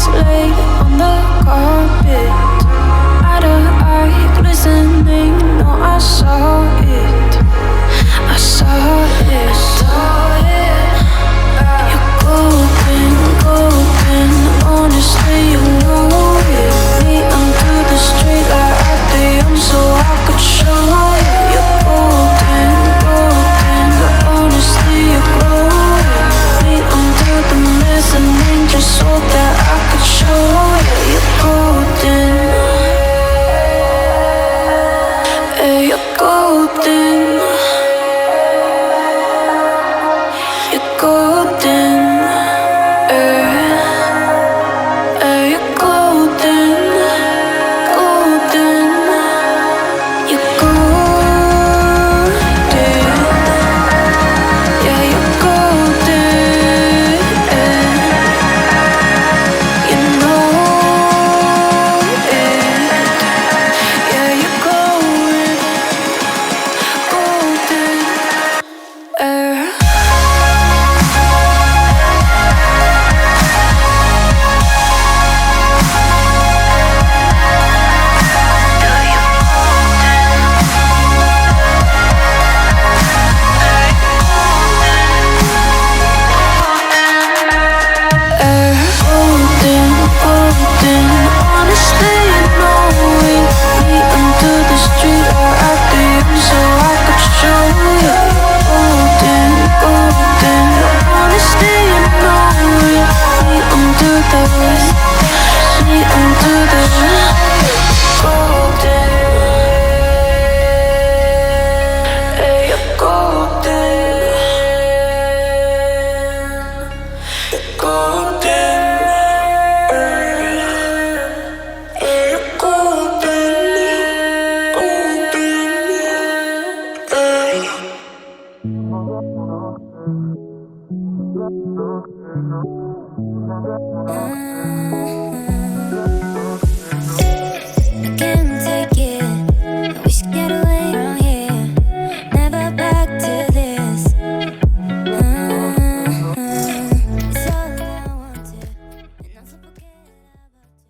eyes lay on the carpet, eye to eye, glistening. No, I saw it, I saw it, You're golden, golden. Honestly, you know it. Me under the street light at the end, so I could show you. You're golden, golden. Honestly, you're glowing. Me under the mezzanine, just so that I could show you. You're golden. Hey, you're golden. You're golden. You're golden, golden. You're golden. Yeah, you're golden. You know it. Yeah, you're glowing, golden. Golden, golden. Honestly, you know it. Me under the street or at the end, so I could show you. Golden, golden. Honestly, you know it. Me under the golden. Hey, you're golden, golden. Golden, golden.